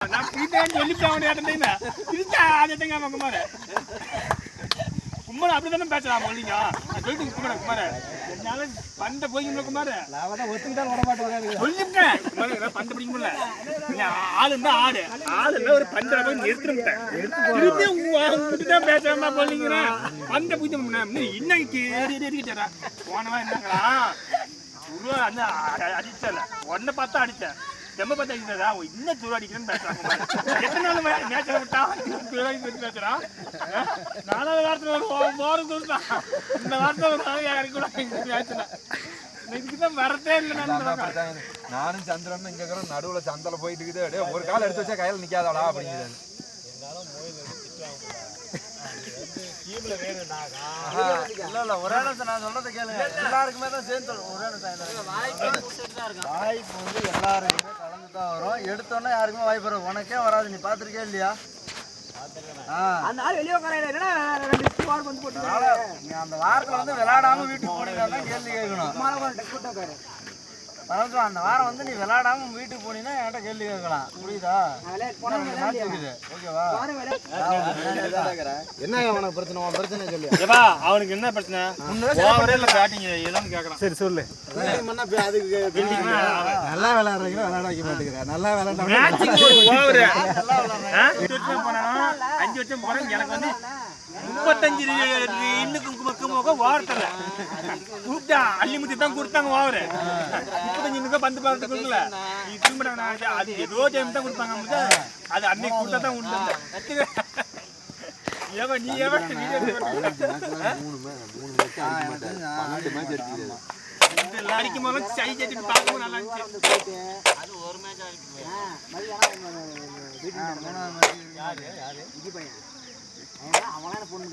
நான் பீட்டேன்னு சொல்லிவிட்டேன் அவனை கேட்டேன்னா திருச்சா ஆதட்டங்க அவன் குமார குமார அப்படி தானே பேசலாம் இல்லைங்க சொல்லிட்டு குமார என்னால பந்த போய்க்கும்ல குமார ஒத்துக்கிட்டாலும் விட மாட்டேன் சொல்லிவிட்டேன் குமார பந்த பிடிக்க முடியல ஆளு இருந்தா ஆளு இருந்தா ஒரு பந்தரை போய் நிறுத்திட்டேன் திருப்பி தான் பேசாம போலீங்கன்னா பந்த பிடிச்ச இன்னும் ஏறிக்கிட்டாரா போனவா என்னங்களா அந்த அடிச்சல உடனே பார்த்தா அடிச்சேன் செம்ம பார்த்தா அடிச்சதா இன்னும் தூரம் அடிக்கிறேன்னு பேசுறாங்க எத்தனை நாள் மேட்ச விட்டா பேசுறான் 4வது வாரத்தில் போறது தூரம் இந்த வாரத்தில் இறக்கி கூட மேட்ச்ல இதுக்குதான் வரதே இல்லை. நானும் சந்திரன் இங்க இருக்கிற நடுவுல சந்தல போயிட்டு இருக்குது ஒரு கால் எடுத்து வச்சா கையில நிக்காதாடா அப்படிங்கிறது இல்ல ஒரே நான் சொல்றதை கேளுங்க எல்லாருக்குமே தான் சேர்ந்து வாய்ப்பு வந்து எல்லாருக்குமே கலந்து தான் வரும் எடுத்தோன்னே யாருக்குமே வாய்ப்பு வரும் உனக்கே வராது நீ பாத்திருக்கே இல்லையா அந்த வாரத்துல வந்து விளையாடாம வீட்டுக்கு போனீங்கன்னா கேள்வி கேட்கணும் அந்த வாரம் வந்து நீ விளையாடாம வீட்டுக்கு போனீங்கன்னா என்கிட்ட கேள்வி கேட்கலாம் புரியுதா ஓகேவா என்ன அவனுக்கு பிரச்சனை பிரச்சனை சொல்லி அவனுக்கு என்ன பிரச்சனை கேட்கறான் சரி சொல்லு நல்லா விளையாடுறீங்க விளையாட வைக்க மாட்டேங்கிறேன் நல்லா விளையாட 5 வருஷம் போறேன் எனக்கு வந்து 35 இன்னுக்கு வாரத்துல கூப்பிட்டா அள்ளிமுத்தி தான் கொடுத்தாங்க ஓவரு 35 இன்னுக்கு பந்து பார்த்து கொடுக்கல திரும்ப அது ஏதோ டைம் தான் கொடுப்பாங்க அது அன்னைக்கு கொடுத்தா தான் உண்டு நீ அடிக்கும் போது சை ஜெட்டி பார்க்கும் நல்லா இருந்துச்சு அது ஒரு மேட்ச் ஆடிச்சு அவனா பொண்ணு